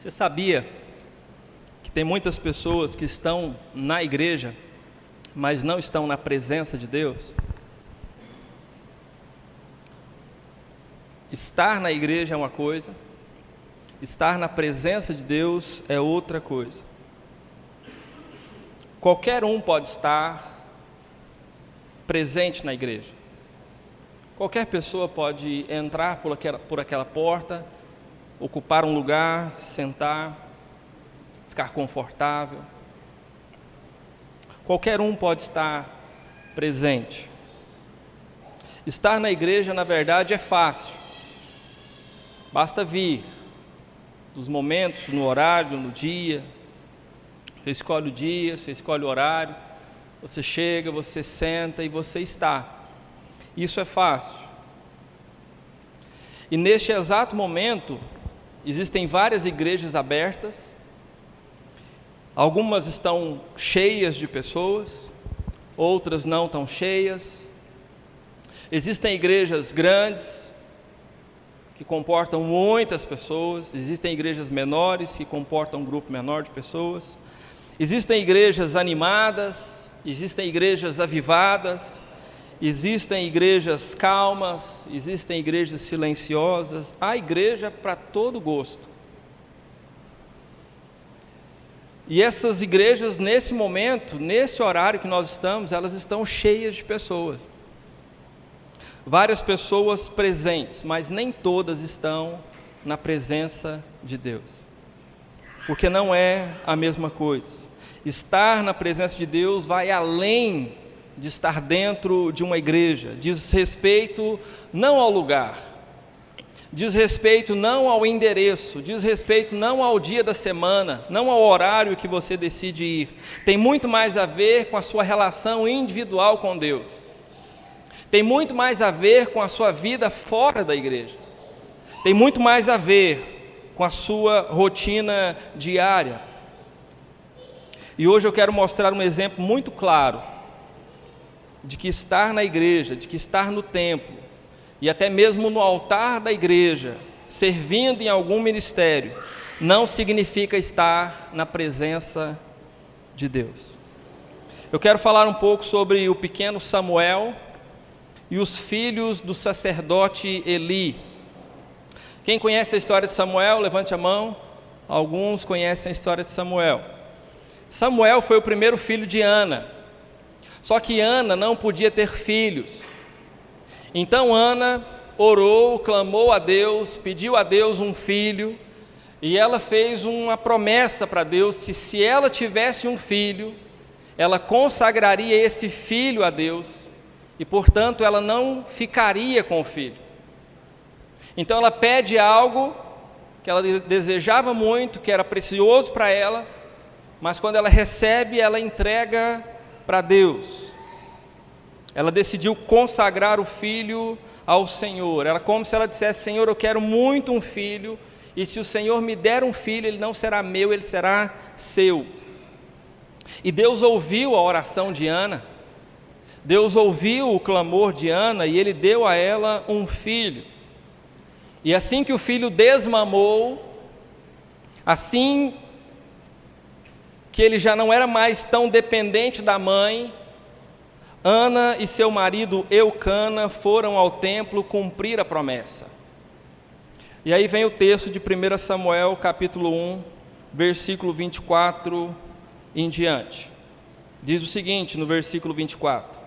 Você sabia que tem muitas pessoas que estão na igreja, mas não estão na presença de Deus? Estar na igreja é uma coisa, estar na presença de Deus é outra coisa. Qualquer um pode estar presente na igreja. Qualquer pessoa pode entrar por aquela porta, ocupar um lugar, sentar, ficar confortável. Qualquer um pode estar presente. Estar na igreja, na verdade, é fácil. Basta vir, dos momentos, no horário, no dia. Você escolhe o dia, você escolhe o horário, você chega, você senta e você está. Isso é fácil. E neste exato momento, existem várias igrejas abertas. Algumas estão cheias de pessoas, outras não tão cheias. Existem igrejas grandes, que comportam muitas pessoas. Existem igrejas menores, que comportam um grupo menor de pessoas. Existem igrejas animadas, existem igrejas avivadas, existem igrejas calmas, existem igrejas silenciosas. Há igreja para todo gosto. E essas igrejas, nesse momento, nesse horário que nós estamos, elas estão cheias de pessoas. Várias pessoas presentes, mas nem todas estão na presença de Deus. Porque não é a mesma coisa. Estar na presença de Deus vai além de estar dentro de uma igreja. Diz respeito não ao lugar, diz respeito não ao endereço, diz respeito não ao dia da semana, não ao horário que você decide ir. Tem muito mais a ver com a sua relação individual com Deus. Tem muito mais a ver com a sua vida fora da igreja. Tem muito mais a ver com a sua rotina diária. E hoje eu quero mostrar um exemplo muito claro de que estar na igreja, de que estar no templo e até mesmo no altar da igreja, servindo em algum ministério, não significa estar na presença de Deus. Eu quero falar um pouco sobre o pequeno Samuel e os filhos do sacerdote Eli. Quem conhece a história de Samuel, levante a mão. Alguns conhecem a história de Samuel. Samuel foi o primeiro filho de Ana. Só que Ana não podia ter filhos. Então Ana orou, clamou a Deus, pediu a Deus um filho. E ela fez uma promessa para Deus, que se ela tivesse um filho, ela consagraria esse filho a Deus. E portanto ela não ficaria com o filho. Então ela pede algo que ela desejava muito, que era precioso para ela, mas quando ela recebe, ela entrega para Deus. Ela decidiu consagrar o filho ao Senhor. Era como se ela dissesse: Senhor, eu quero muito um filho, e se o Senhor me der um filho, ele não será meu, ele será seu. E Deus ouviu a oração de Ana. Deus ouviu o clamor de Ana e Ele deu a ela um filho. E assim que o filho desmamou, assim que ele já não era mais tão dependente da mãe, Ana e seu marido Eucana foram ao templo cumprir a promessa. E aí vem o texto de 1 Samuel capítulo 1, versículo 24 em diante. Diz o seguinte no versículo 24: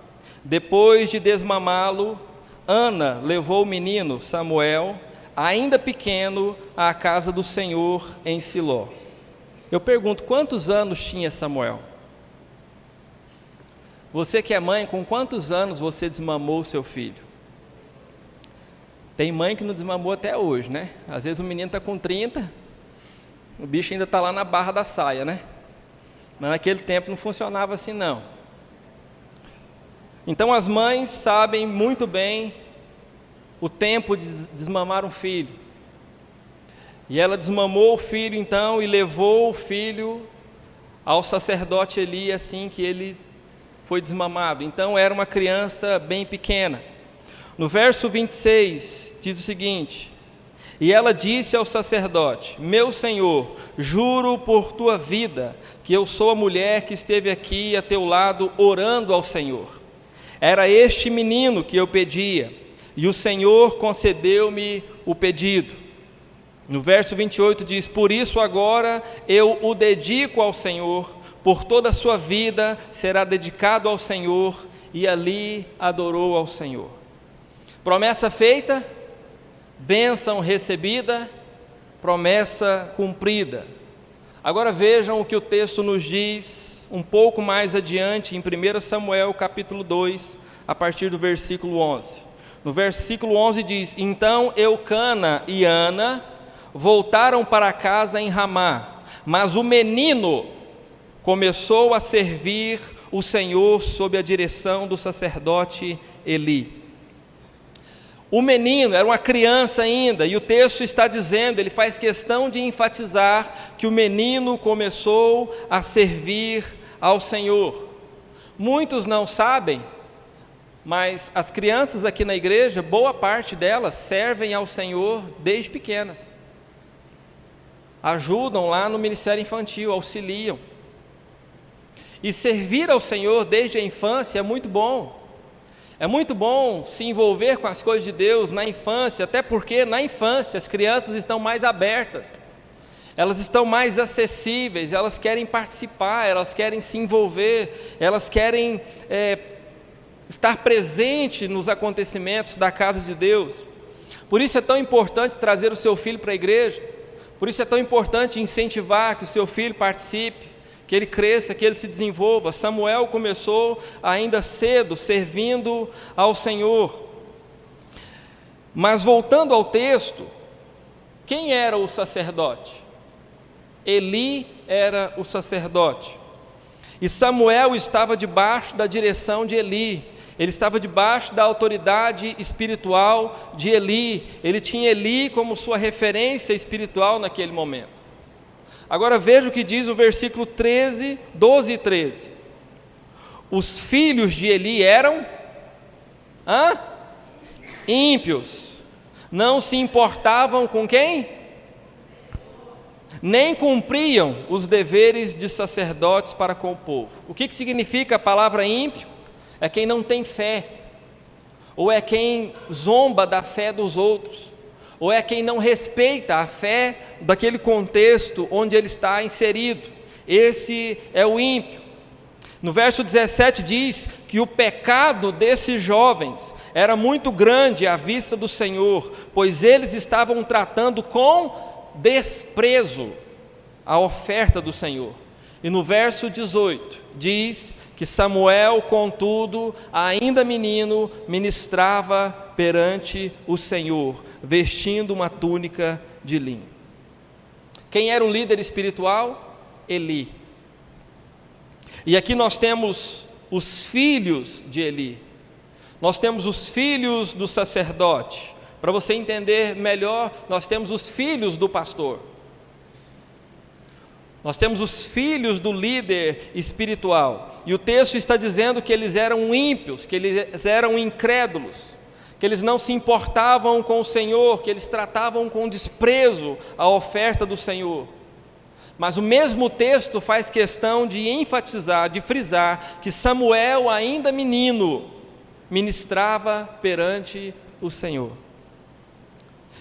Depois de desmamá-lo, Ana levou o menino Samuel, ainda pequeno, à casa do Senhor em Siló. Eu pergunto, quantos anos tinha Samuel? Você que é mãe, com quantos anos você desmamou o seu filho? Tem mãe que não desmamou até hoje, né? Às vezes o menino está com 30, o bicho ainda está lá na barra da saia, né? Mas naquele tempo não funcionava assim não. Então as mães sabem muito bem o tempo de desmamar um filho. E ela desmamou o filho então e levou o filho ao sacerdote Eli assim que ele foi desmamado. Então era uma criança bem pequena. No verso 26 diz o seguinte: E ela disse ao sacerdote: meu senhor, juro por tua vida, que eu sou a mulher que esteve aqui a teu lado orando ao Senhor. Era este menino que eu pedia, e o Senhor concedeu-me o pedido. No verso 28 diz: por isso agora eu o dedico ao Senhor, por toda a sua vida será dedicado ao Senhor, e ali adorou ao Senhor. Promessa feita, bênção recebida, promessa cumprida. Agora vejam o que o texto nos diz um pouco mais adiante, em 1 Samuel capítulo 2, a partir do versículo 11. No versículo 11 diz: então Eucana e Ana voltaram para casa em Ramá, mas o menino começou a servir o Senhor sob a direção do sacerdote Eli. O menino era uma criança ainda, e o texto está dizendo, ele faz questão de enfatizar que o menino começou a servir ao Senhor. Muitos não sabem, mas as crianças aqui na igreja, boa parte delas servem ao Senhor desde pequenas. Ajudam lá no ministério infantil, auxiliam. E servir ao Senhor desde a infância é muito bom. É muito bom se envolver com as coisas de Deus na infância, até porque na infância as crianças estão mais abertas, elas estão mais acessíveis, elas querem participar, elas querem se envolver, elas querem estar presente nos acontecimentos da casa de Deus. Por isso é tão importante trazer o seu filho para a igreja, por isso é tão importante incentivar que o seu filho participe, que ele cresça, que ele se desenvolva. Samuel começou ainda cedo, servindo ao Senhor. Mas voltando ao texto, quem era o sacerdote? Eli era o sacerdote. E Samuel estava debaixo da direção de Eli. Ele estava debaixo da autoridade espiritual de Eli. Ele tinha Eli como sua referência espiritual naquele momento. Agora veja o que diz o versículo 12 e 13. Os filhos de Eli eram ímpios, não se importavam com quem? Nem cumpriam os deveres de sacerdotes para com o povo. O que significa a palavra ímpio? É quem não tem fé, ou é quem zomba da fé dos outros, ou é quem não respeita a fé daquele contexto onde ele está inserido. Esse é o ímpio. No verso 17 diz que o pecado desses jovens era muito grande à vista do Senhor, pois eles estavam tratando com desprezo a oferta do Senhor. E no verso 18 diz que Samuel, contudo, ainda menino, ministrava perante o Senhor, vestindo uma túnica de linho. Quem era o líder espiritual? Eli. E aqui nós temos os filhos de Eli. Nós temos os filhos do sacerdote. Para você entender melhor, nós temos os filhos do pastor. Nós temos os filhos do líder espiritual. E o texto está dizendo que eles eram ímpios, que eles eram incrédulos, que eles não se importavam com o Senhor, que eles tratavam com desprezo a oferta do Senhor. Mas o mesmo texto faz questão de enfatizar, de frisar, que Samuel, ainda menino, ministrava perante o Senhor.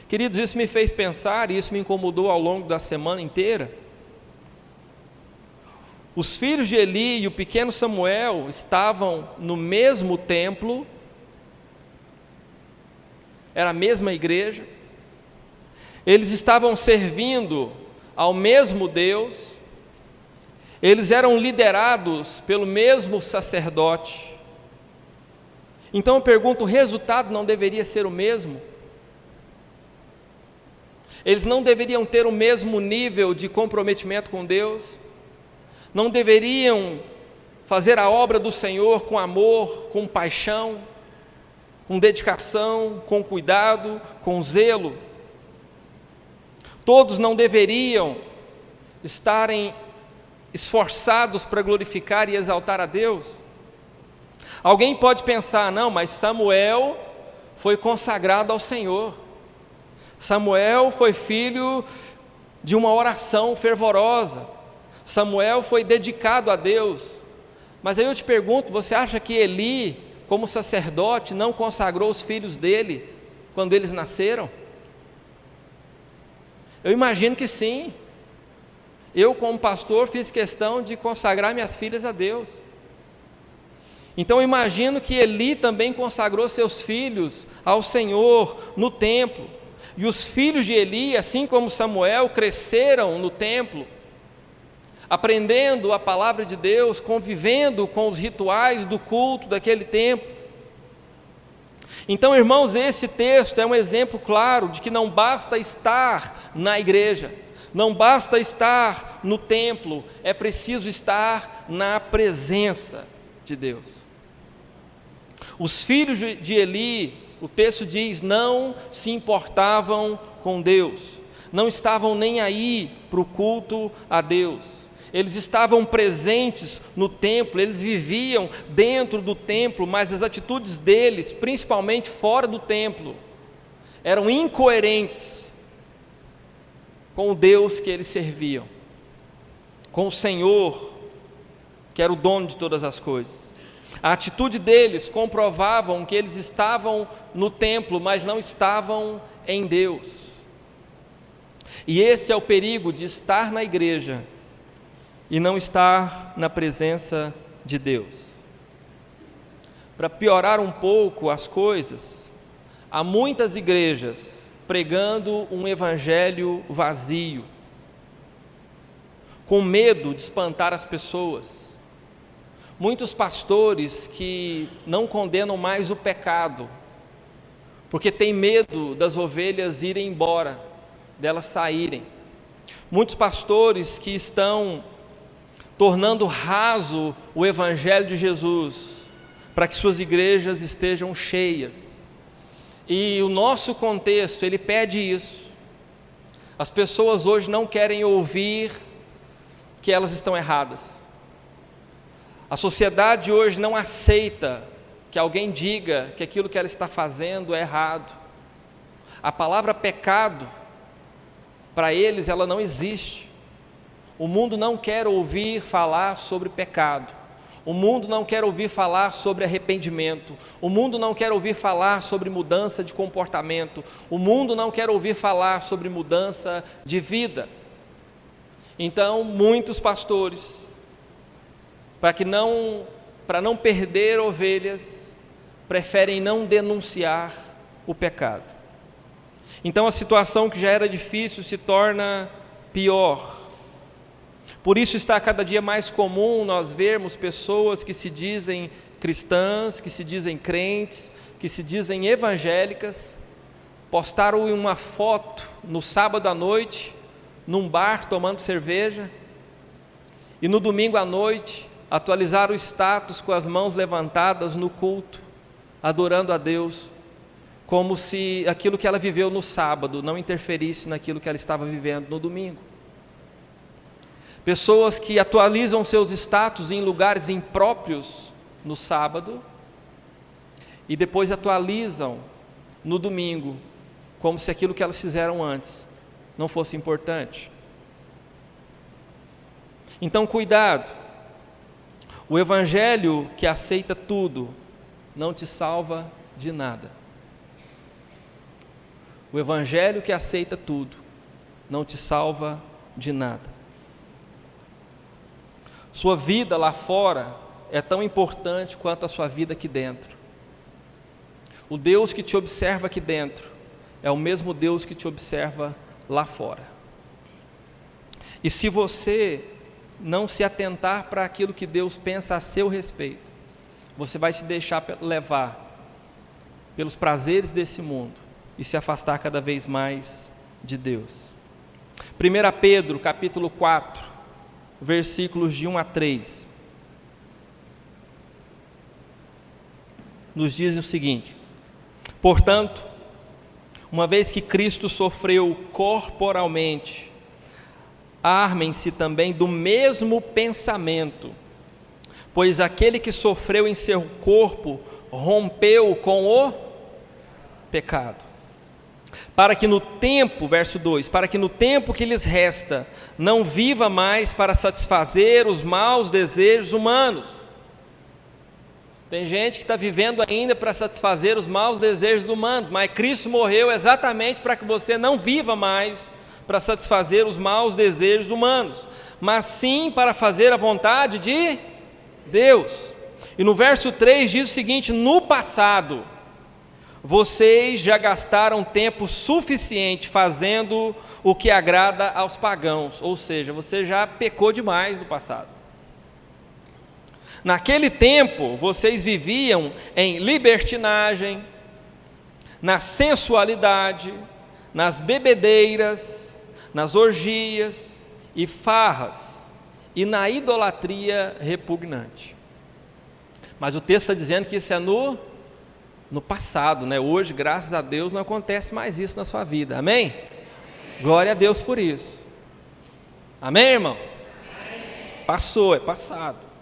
Queridos, isso me fez pensar, e isso me incomodou ao longo da semana inteira. Os filhos de Eli e o pequeno Samuel estavam no mesmo templo, era a mesma igreja, eles estavam servindo ao mesmo Deus, eles eram liderados pelo mesmo sacerdote. Então eu pergunto, o resultado não deveria ser o mesmo? Eles não deveriam ter o mesmo nível de comprometimento com Deus? Não deveriam fazer a obra do Senhor com amor, com paixão, com dedicação, com cuidado, com zelo? Todos não deveriam estarem esforçados para glorificar e exaltar a Deus? Alguém pode pensar, não, mas Samuel foi consagrado ao Senhor. Samuel foi filho de uma oração fervorosa. Samuel foi dedicado a Deus. Mas aí eu te pergunto, você acha que Eli, como sacerdote, não consagrou os filhos dele quando eles nasceram? Eu imagino que sim. Eu, como pastor, fiz questão de consagrar minhas filhas a Deus. Então eu imagino que Eli também consagrou seus filhos ao Senhor no templo. E os filhos de Eli, assim como Samuel, cresceram no templo, aprendendo a palavra de Deus, convivendo com os rituais do culto daquele tempo. Então, irmãos, esse texto é um exemplo claro de que não basta estar na igreja, não basta estar no templo, é preciso estar na presença de Deus. Os filhos de Eli, o texto diz, não se importavam com Deus, não estavam nem aí para o culto a Deus. Eles estavam presentes no templo, eles viviam dentro do templo, mas as atitudes deles, principalmente fora do templo, eram incoerentes com o Deus que eles serviam, com o Senhor, que era o dono de todas as coisas. A atitude deles comprovavam que eles estavam no templo, mas não estavam em Deus. E esse é o perigo de estar na igreja e não estar na presença de Deus. Para piorar um pouco as coisas, há muitas igrejas pregando um evangelho vazio, com medo de espantar as pessoas. Muitos pastores que não condenam mais o pecado, porque têm medo das ovelhas irem embora, delas saírem. Muitos pastores que estão tornando raso o Evangelho de Jesus, para que suas igrejas estejam cheias. E o nosso contexto, ele pede isso. As pessoas hoje não querem ouvir que elas estão erradas. A sociedade hoje não aceita que alguém diga que aquilo que ela está fazendo é errado. A palavra pecado, para eles, ela não existe. O mundo não quer ouvir falar sobre pecado. O mundo não quer ouvir falar sobre arrependimento. O mundo não quer ouvir falar sobre mudança de comportamento. O mundo não quer ouvir falar sobre mudança de vida. Então, muitos pastores, para não perder ovelhas, preferem não denunciar o pecado. Então a situação que já era difícil se torna pior. Por isso está cada dia mais comum nós vermos pessoas que se dizem cristãs, que se dizem crentes, que se dizem evangélicas, postaram uma foto no sábado à noite, num bar tomando cerveja, e no domingo à noite atualizar o status com as mãos levantadas no culto, adorando a Deus, como se aquilo que ela viveu no sábado não interferisse naquilo que ela estava vivendo no domingo. Pessoas que atualizam seus status em lugares impróprios no sábado e depois atualizam no domingo, como se aquilo que elas fizeram antes não fosse importante. Então, cuidado. O evangelho que aceita tudo não te salva de nada. O evangelho que aceita tudo não te salva de nada. Sua vida lá fora é tão importante quanto a sua vida aqui dentro. O Deus que te observa aqui dentro é o mesmo Deus que te observa lá fora. E se você não se atentar para aquilo que Deus pensa a seu respeito, você vai se deixar levar pelos prazeres desse mundo e se afastar cada vez mais de Deus. 1 Pedro, capítulo 4, versículos de 1 a 3, nos dizem o seguinte: portanto, uma vez que Cristo sofreu corporalmente, armem-se também do mesmo pensamento, pois aquele que sofreu em seu corpo rompeu com o pecado, Para que no tempo, verso 2, para que no tempo que lhes resta, não viva mais para satisfazer os maus desejos humanos. Tem gente que está vivendo ainda para satisfazer os maus desejos humanos, mas Cristo morreu exatamente para que você não viva mais para satisfazer os maus desejos humanos, mas sim para fazer a vontade de Deus. E no verso 3 diz o seguinte: no passado, vocês já gastaram tempo suficiente fazendo o que agrada aos pagãos, ou seja, você já pecou demais no passado. Naquele tempo, vocês viviam em libertinagem, na sensualidade, nas bebedeiras, nas orgias e farras, e na idolatria repugnante. Mas o texto está dizendo que isso é no passado, né? Hoje, graças a Deus, não acontece mais isso na sua vida, amém? Glória a Deus por isso, amém, irmão? Passou, é passado.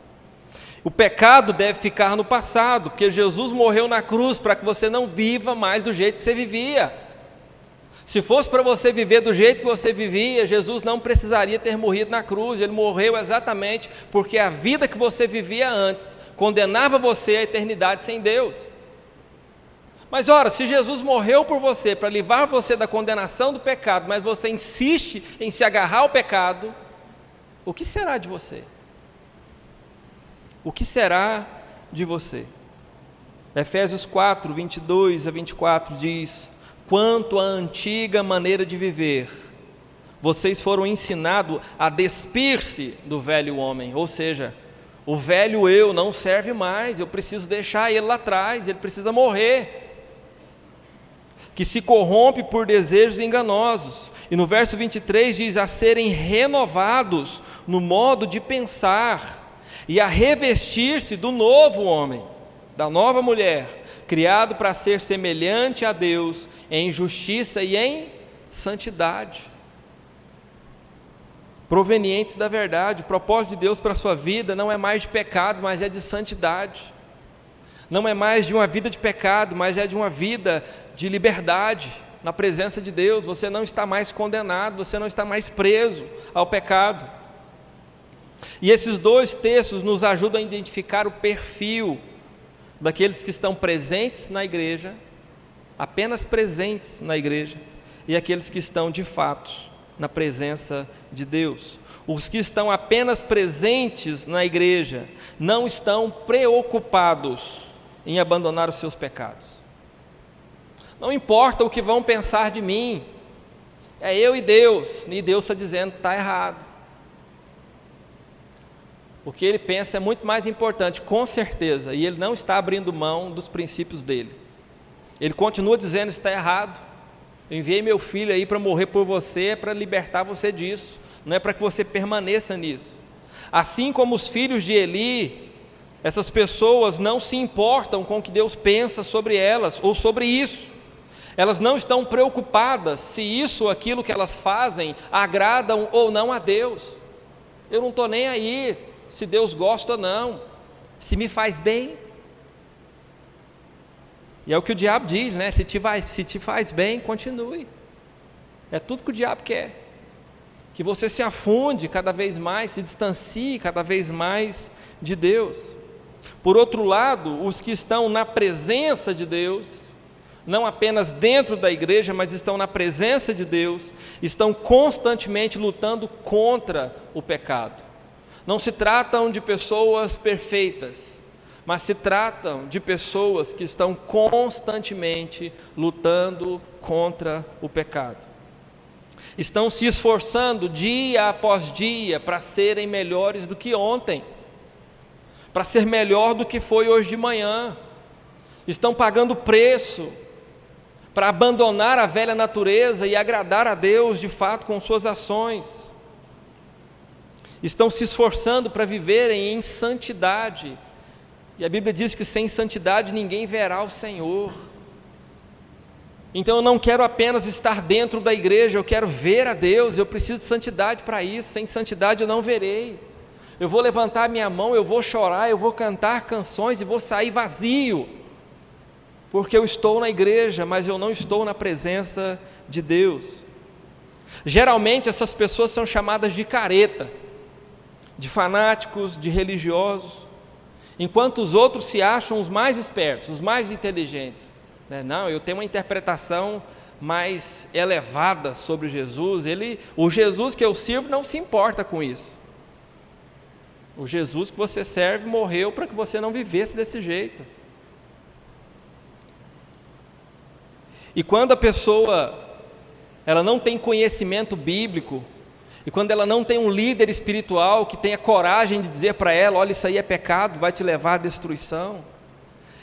O pecado deve ficar no passado, porque Jesus morreu na cruz para que você não viva mais do jeito que você vivia. Se fosse para você viver do jeito que você vivia, Jesus não precisaria ter morrido na cruz. Ele morreu exatamente porque a vida que você vivia antes condenava você à eternidade sem Deus. Mas ora, se Jesus morreu por você para livrar você da condenação do pecado, mas você insiste em se agarrar ao pecado, o que será de você? O que será de você? Efésios 4, 22 a 24 diz: quanto à antiga maneira de viver, vocês foram ensinados a despir-se do velho homem, ou seja, o velho eu não serve mais, eu preciso deixar ele lá atrás, ele precisa morrer, que se corrompe por desejos enganosos. E no verso 23 diz: a serem renovados no modo de pensar, e a revestir-se do novo homem, da nova mulher, criado para ser semelhante a Deus em justiça e em santidade, provenientes da verdade. O propósito de Deus para a sua vida não é mais de pecado, mas é de santidade. Não é mais de uma vida de pecado, mas é de uma vida de liberdade na presença de Deus. Você não está mais condenado, você não está mais preso ao pecado. E esses dois textos nos ajudam a identificar o perfil daqueles que estão presentes na igreja, apenas presentes na igreja, e aqueles que estão de fato na presença de Deus. Os que estão apenas presentes na igreja não estão preocupados em abandonar os seus pecados. Não importa o que vão pensar de mim, é eu e Deus está dizendo: está errado. O que ele pensa é muito mais importante, com certeza, e ele não está abrindo mão dos princípios dele. Ele continua dizendo: está errado, eu enviei meu filho aí para morrer por você, para libertar você disso, não é para que você permaneça nisso. Assim como os filhos de Eli, essas pessoas não se importam com o que Deus pensa sobre elas, ou sobre isso. Elas não estão preocupadas se isso ou aquilo que elas fazem agradam ou não a Deus. Eu não estou nem aí se Deus gosta ou não, se me faz bem. E é o que o diabo diz, né? Se te faz bem, continue. É tudo que o diabo quer, que você se afunde cada vez mais, se distancie cada vez mais de Deus. Por outro lado, os que estão na presença de Deus, não apenas dentro da igreja, mas estão na presença de Deus, estão constantemente lutando contra o pecado. Não se tratam de pessoas perfeitas, mas se tratam de pessoas que estão constantemente lutando contra o pecado. Estão se esforçando dia após dia para serem melhores do que ontem, para ser melhor do que foi hoje de manhã. Estão pagando preço para abandonar a velha natureza e agradar a Deus de fato com suas ações. Estão se esforçando para viverem em santidade, e a Bíblia diz que sem santidade ninguém verá o Senhor. Então eu não quero apenas estar dentro da igreja, eu quero ver a Deus, eu preciso de santidade para isso. Sem santidade eu não verei. Eu vou levantar minha mão, eu vou chorar, eu vou cantar canções e vou sair vazio, porque eu estou na igreja, mas eu não estou na presença de Deus. Geralmente essas pessoas são chamadas de careta, de fanáticos, de religiosos, enquanto os outros se acham os mais espertos, os mais inteligentes. Não, eu tenho uma interpretação mais elevada sobre Jesus. O Jesus que eu sirvo não se importa com isso. O Jesus que você serve morreu para que você não vivesse desse jeito. E quando a pessoa ela não tem conhecimento bíblico, e quando ela não tem um líder espiritual que tenha coragem de dizer para ela, olha, isso aí é pecado, vai te levar à destruição,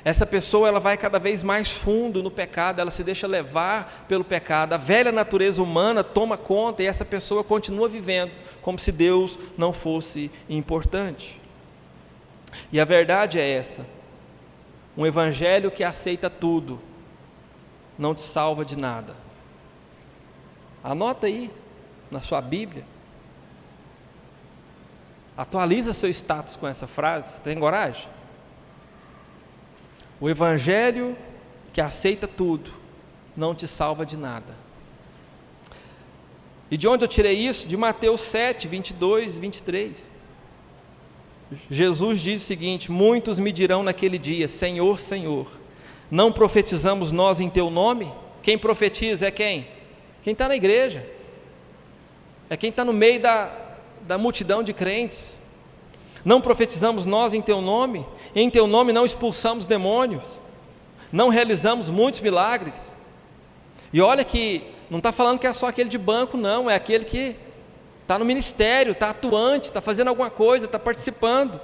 essa pessoa ela vai cada vez mais fundo no pecado, ela se deixa levar pelo pecado, a velha natureza humana toma conta e essa pessoa continua vivendo como se Deus não fosse importante. E a verdade é essa: um evangelho que aceita tudo não te salva de nada. Anota aí na sua Bíblia, atualiza seu status com essa frase. Você tem coragem? O evangelho que aceita tudo não te salva de nada. E de onde eu tirei isso? De Mateus 7, 22 e 23. Jesus diz o seguinte: muitos me dirão naquele dia, Senhor, Senhor, não profetizamos nós em teu nome? Quem profetiza é quem? Quem está na igreja, é quem está no meio da multidão de crentes. Não profetizamos nós em teu nome? Em teu nome não expulsamos demônios? Não realizamos muitos milagres? E olha que não está falando que é só aquele de banco, não, é aquele que está no ministério, está atuante, está fazendo alguma coisa, está participando.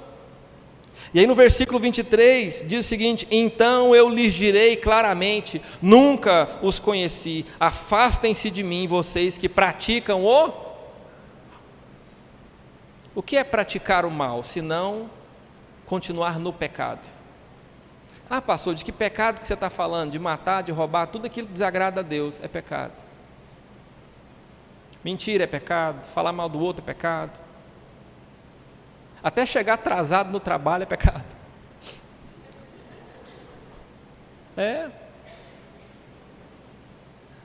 E aí no versículo 23 diz o seguinte: então eu lhes direi claramente, nunca os conheci, afastem-se de mim, vocês que praticam o que é praticar o mal, senão continuar no pecado? Ah, pastor, de que pecado que você está falando? De matar, de roubar, tudo aquilo que desagrada a Deus é pecado. Mentira é pecado, falar mal do outro é pecado, até chegar atrasado no trabalho é pecado.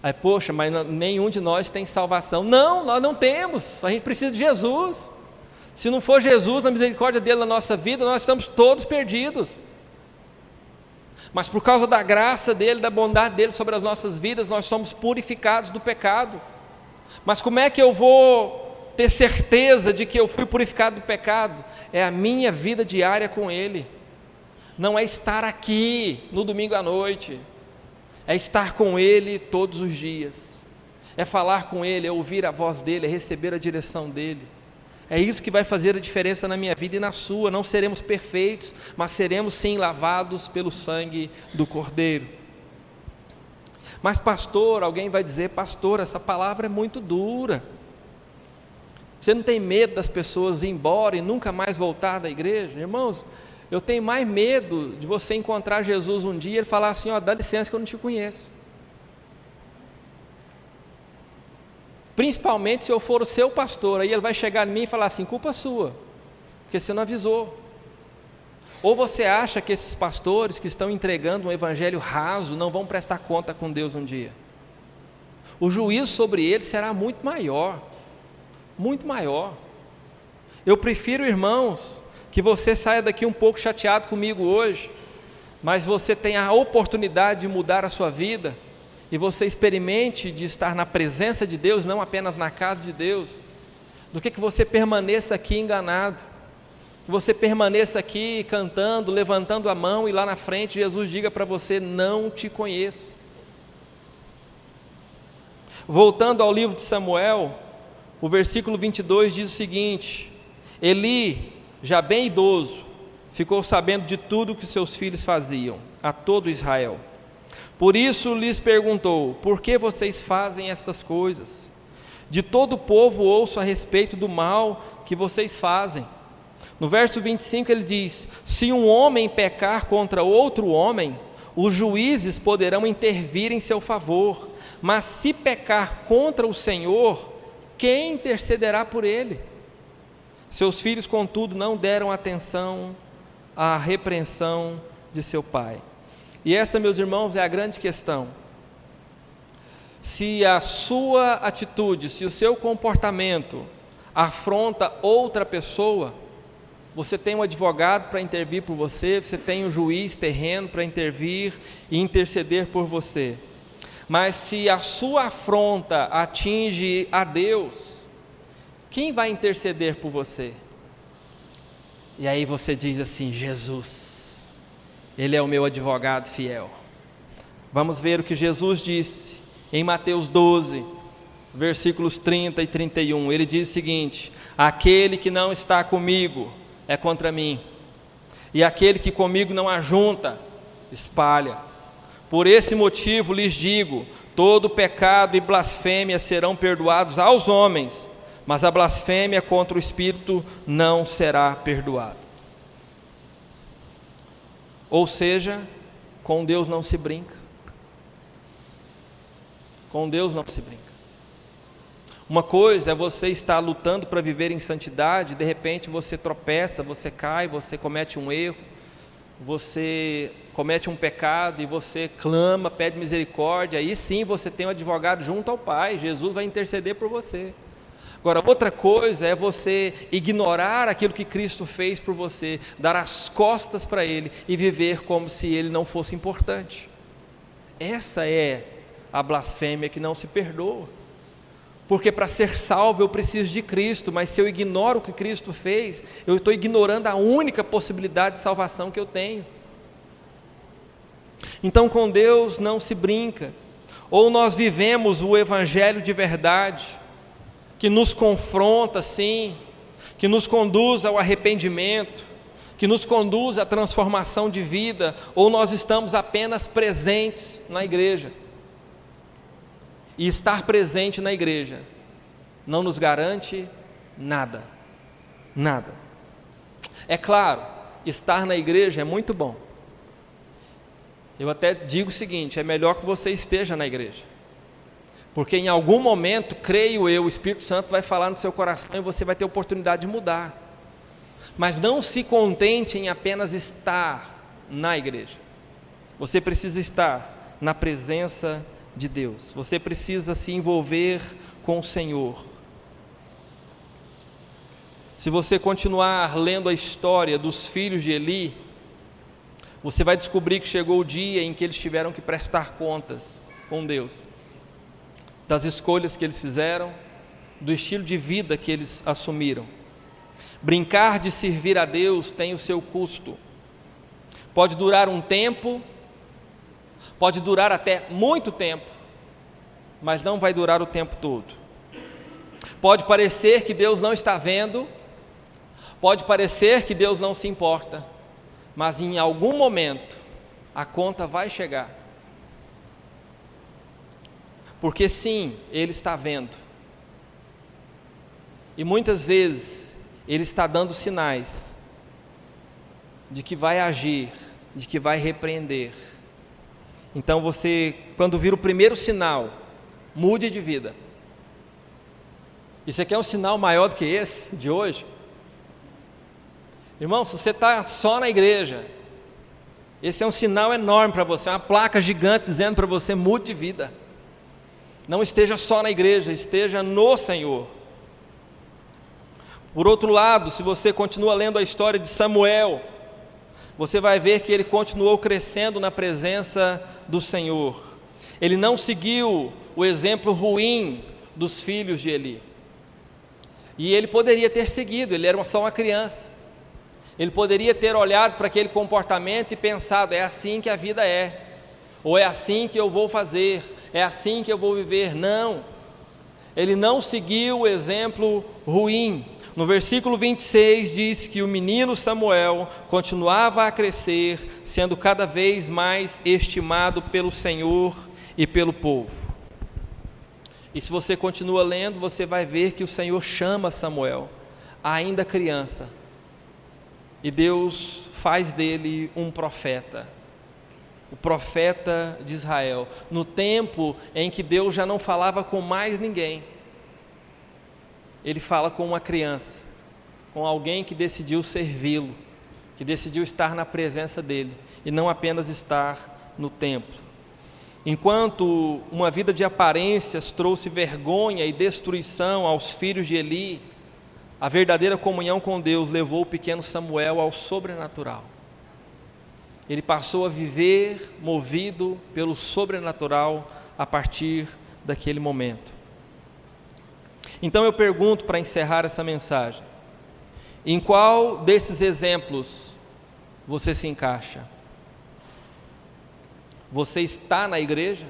Aí, poxa, mas nenhum de nós tem salvação. Não, nós não temos, a gente precisa de Jesus. Se não for Jesus, na misericórdia dele na nossa vida, nós estamos todos perdidos. Mas por causa da graça dele, da bondade dele sobre as nossas vidas, nós somos purificados do pecado. Mas como é que eu vou ter certeza de que eu fui purificado do pecado? É a minha vida diária com ele. Não é estar aqui no domingo à noite, é estar com ele todos os dias, é falar com ele, é ouvir a voz dele, é receber a direção dele. É isso que vai fazer a diferença na minha vida e na sua. Não seremos perfeitos, mas seremos sim lavados pelo sangue do Cordeiro. Mas pastor, alguém vai dizer, pastor, essa palavra é muito dura. Você não tem medo das pessoas ir embora e nunca mais voltar da igreja? Irmãos, eu tenho mais medo de você encontrar Jesus um dia e ele falar assim, dá licença que eu não te conheço. Principalmente se eu for o seu pastor, aí ele vai chegar em mim e falar assim, culpa sua, porque você não avisou. Ou você acha que esses pastores que estão entregando um evangelho raso não vão prestar conta com Deus um dia? O juízo sobre eles será muito maior, muito maior. Eu prefiro, irmãos, que você saia daqui um pouco chateado comigo hoje, mas você tenha a oportunidade de mudar a sua vida, e você experimente de estar na presença de Deus, não apenas na casa de Deus, do que você permaneça aqui enganado, que você permaneça aqui cantando, levantando a mão, e lá na frente Jesus diga para você, não te conheço. Voltando ao livro de Samuel, o versículo 22 diz o seguinte: Eli, já bem idoso, ficou sabendo de tudo que seus filhos faziam, a todo Israel. Por isso lhes perguntou, por que vocês fazem estas coisas? De todo o povo ouço a respeito do mal que vocês fazem. No verso 25 ele diz, se um homem pecar contra outro homem, os juízes poderão intervir em seu favor, mas se pecar contra o Senhor, quem intercederá por ele? Seus filhos, contudo, não deram atenção à repreensão de seu pai. E essa, meus irmãos, é a grande questão. Se a sua atitude, se o seu comportamento afronta outra pessoa, você tem um advogado para intervir por você, você tem um juiz terreno para intervir e interceder por você. Mas se a sua afronta atinge a Deus, quem vai interceder por você? E aí você diz assim: Jesus, Ele é o meu advogado fiel. Vamos ver o que Jesus disse em Mateus 12, versículos 30 e 31. Ele diz o seguinte: aquele que não está comigo é contra mim, e aquele que comigo não ajunta, espalha. Por esse motivo lhes digo: todo pecado e blasfêmia serão perdoados aos homens, mas a blasfêmia contra o Espírito não será perdoada. Ou seja, com Deus não se brinca. Com Deus não se brinca. Uma coisa é você estar lutando para viver em santidade, de repente você tropeça, você cai, você comete um erro, você comete um pecado e você clama, pede misericórdia, aí sim você tem um advogado junto ao Pai, Jesus vai interceder por você. Agora, outra coisa é você ignorar aquilo que Cristo fez por você, dar as costas para Ele e viver como se Ele não fosse importante. Essa é a blasfêmia que não se perdoa. Porque para ser salvo eu preciso de Cristo, mas se eu ignoro o que Cristo fez, eu estou ignorando a única possibilidade de salvação que eu tenho. Então com Deus não se brinca. Ou nós vivemos o Evangelho de verdade, que nos confronta sim, que nos conduz ao arrependimento, que nos conduz à transformação de vida, ou nós estamos apenas presentes na igreja. E estar presente na igreja não nos garante nada, nada. É claro, estar na igreja é muito bom. Eu até digo o seguinte: é melhor que você esteja na igreja, porque em algum momento, creio eu, o Espírito Santo vai falar no seu coração e você vai ter oportunidade de mudar. Mas não se contente em apenas estar na igreja. Você precisa estar na presença de Deus, você precisa se envolver com o Senhor. Se você continuar lendo a história dos filhos de Eli, você vai descobrir que chegou o dia em que eles tiveram que prestar contas com Deus, das escolhas que eles fizeram, do estilo de vida que eles assumiram. Brincar de servir a Deus tem o seu custo. Pode durar um tempo, pode durar até muito tempo, mas não vai durar o tempo todo. Pode parecer que Deus não está vendo, pode parecer que Deus não se importa, mas em algum momento a conta vai chegar. Porque sim, Ele está vendo. E muitas vezes Ele está dando sinais de que vai agir, de que vai repreender. Então você, quando vir o primeiro sinal, mude de vida. Isso aqui é um sinal maior do que esse de hoje? Irmão, se você está só na igreja, esse é um sinal enorme para você, uma placa gigante dizendo para você: mude de vida. Não esteja só na igreja, esteja no Senhor. Por outro lado, se você continua lendo a história de Samuel, você vai ver que ele continuou crescendo na presença do Senhor. Ele não seguiu o exemplo ruim dos filhos de Eli. E ele poderia ter seguido, ele era só uma criança. Ele poderia ter olhado para aquele comportamento e pensado: é assim que a vida é, ou é assim que eu vou fazer, é assim que eu vou viver. Não, ele não seguiu o exemplo ruim. No versículo 26 diz que o menino Samuel continuava a crescer, sendo cada vez mais estimado pelo Senhor e pelo povo. E se você continua lendo, você vai ver que o Senhor chama Samuel, ainda criança, e Deus faz dele um profeta, o profeta de Israel, no tempo em que Deus já não falava com mais ninguém. Ele fala com uma criança, com alguém que decidiu servi-lo, que decidiu estar na presença dele, e não apenas estar no templo. Enquanto uma vida de aparências trouxe vergonha e destruição aos filhos de Eli, a verdadeira comunhão com Deus levou o pequeno Samuel ao sobrenatural. Ele passou a viver movido pelo sobrenatural a partir daquele momento. Então eu pergunto, para encerrar essa mensagem, em qual desses exemplos você se encaixa? Você está na igreja?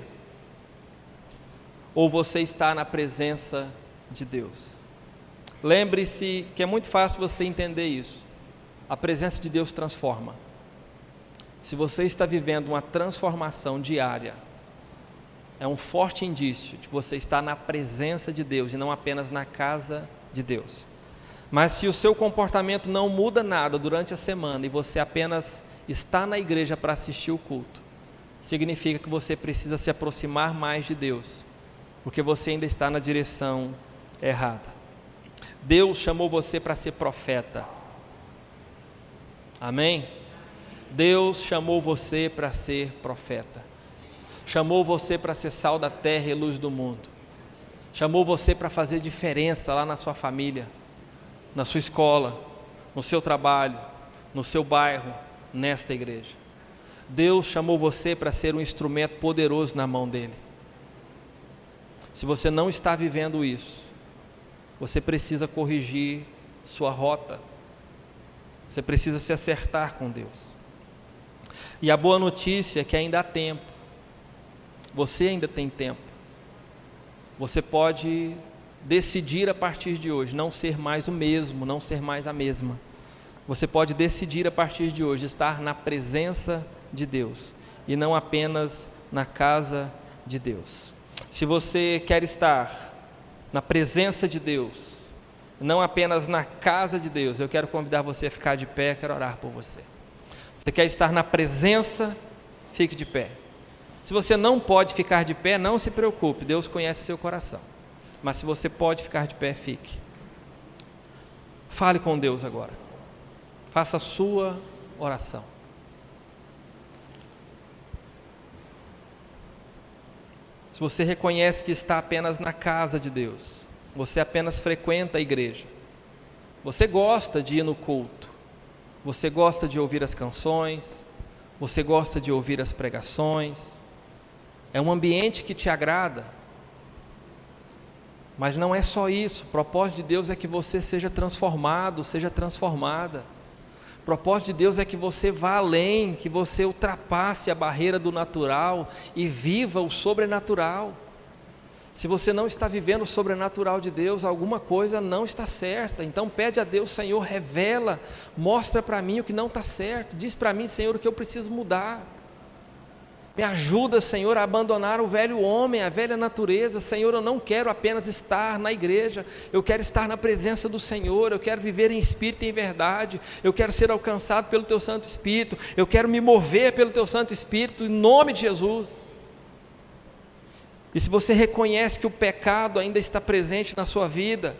Ou você está na presença de Deus? Lembre-se que é muito fácil você entender isso. A presença de Deus transforma. Se você está vivendo uma transformação diária, é um forte indício de que você está na presença de Deus e não apenas na casa de Deus. Mas se o seu comportamento não muda nada durante a semana e você apenas está na igreja para assistir o culto, significa que você precisa se aproximar mais de Deus, porque você ainda está na direção errada. Deus chamou você para ser profeta. Amém? Deus chamou você para ser profeta. Chamou você para ser sal da terra e luz do mundo. Chamou você para fazer diferença lá na sua família, na sua escola, no seu trabalho, no seu bairro, nesta igreja. Deus chamou você para ser um instrumento poderoso na mão dele. Se você não está vivendo isso, você precisa corrigir sua rota. Você precisa se acertar com Deus. E a boa notícia é que ainda há tempo. Você ainda tem tempo. Você pode decidir a partir de hoje não ser mais o mesmo, não ser mais a mesma. Você pode decidir a partir de hoje estar na presença de Deus e não apenas na casa de Deus. Se você quer estar na presença de Deus, não apenas na casa de Deus, eu quero convidar você a ficar de pé, quero orar por você. Você quer estar na presença, fique de pé. Se você não pode ficar de pé, não se preocupe, Deus conhece seu coração. Mas se você pode ficar de pé, fique. Fale com Deus agora. Faça a sua oração. Se você reconhece que está apenas na casa de Deus, você apenas frequenta a igreja, você gosta de ir no culto, você gosta de ouvir as canções, você gosta de ouvir as pregações, é um ambiente que te agrada, mas não é só isso. O propósito de Deus é que você seja transformado, seja transformada. O propósito de Deus é que você vá além, que você ultrapasse a barreira do natural e viva o sobrenatural. Se você não está vivendo o sobrenatural de Deus, alguma coisa não está certa. Então pede a Deus: Senhor, revela, mostra para mim o que não está certo. Diz para mim, Senhor, o que eu preciso mudar. Me ajuda, Senhor, a abandonar o velho homem, a velha natureza. Senhor, eu não quero apenas estar na igreja, eu quero estar na presença do Senhor, eu quero viver em espírito e em verdade, eu quero ser alcançado pelo Teu Santo Espírito, eu quero me mover pelo Teu Santo Espírito, em nome de Jesus. E se você reconhece que o pecado ainda está presente na sua vida,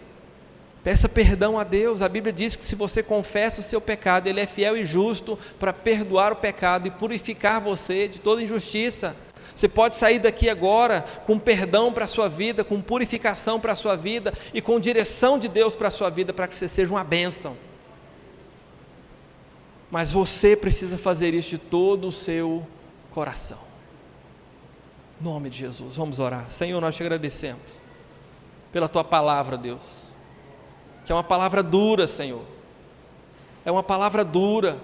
peça perdão a Deus. A Bíblia diz que se você confessa o seu pecado, Ele é fiel e justo para perdoar o pecado e purificar você de toda injustiça. Você pode sair daqui agora com perdão para a sua vida, com purificação para a sua vida e com direção de Deus para a sua vida, para que você seja uma bênção. Mas você precisa fazer isso de todo o seu coração. Em nome de Jesus, vamos orar. Senhor, nós te agradecemos pela Tua palavra, Deus, que é uma palavra dura, Senhor, é uma palavra dura,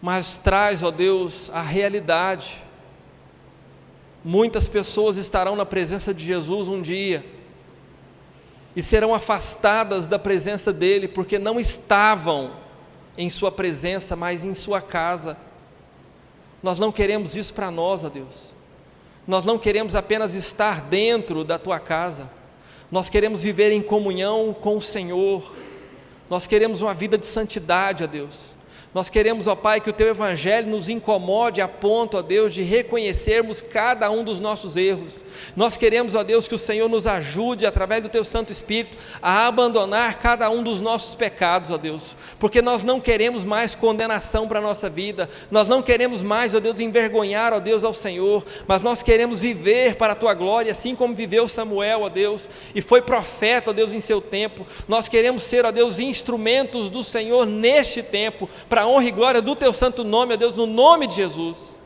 mas traz, ó Deus, a realidade. Muitas pessoas estarão na presença de Jesus um dia, e serão afastadas da presença dEle, porque não estavam em Sua presença, mas em Sua casa. Nós não queremos isso para nós, ó Deus. Nós não queremos apenas estar dentro da Tua casa. Nós queremos viver em comunhão com o Senhor. Nós queremos uma vida de santidade, ó Deus. Nós queremos, ó Pai, que o Teu Evangelho nos incomode a ponto, ó Deus, de reconhecermos cada um dos nossos erros. Nós queremos, ó Deus, que o Senhor nos ajude, através do Teu Santo Espírito, a abandonar cada um dos nossos pecados, ó Deus, porque nós não queremos mais condenação para a nossa vida, nós não queremos mais, ó Deus, envergonhar, ó Deus, ao Senhor, mas nós queremos viver para a Tua glória, assim como viveu Samuel, ó Deus, e foi profeta, ó Deus, em seu tempo. Nós queremos ser, ó Deus, instrumentos do Senhor neste tempo, para a honra e glória do Teu santo nome, ó Deus, no nome de Jesus.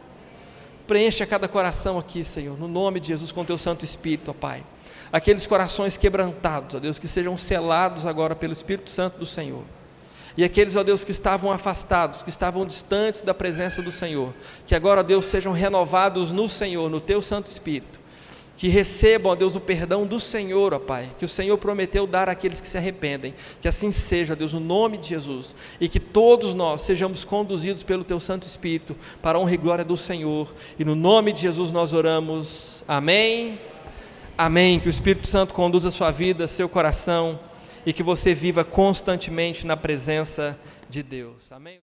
Preencha cada coração aqui, Senhor, no nome de Jesus, com Teu Santo Espírito, ó Pai. Aqueles corações quebrantados, ó Deus, que sejam selados agora pelo Espírito Santo do Senhor. E aqueles, ó Deus, que estavam afastados, que estavam distantes da presença do Senhor, que agora, ó Deus, sejam renovados no Senhor, no Teu Santo Espírito. Que recebam, ó Deus, o perdão do Senhor, ó Pai, que o Senhor prometeu dar àqueles que se arrependem, que assim seja, ó Deus, no nome de Jesus, e que todos nós sejamos conduzidos pelo Teu Santo Espírito, para a honra e glória do Senhor, e no nome de Jesus nós oramos, amém, amém, que o Espírito Santo conduza a sua vida, seu coração, e que você viva constantemente na presença de Deus, amém.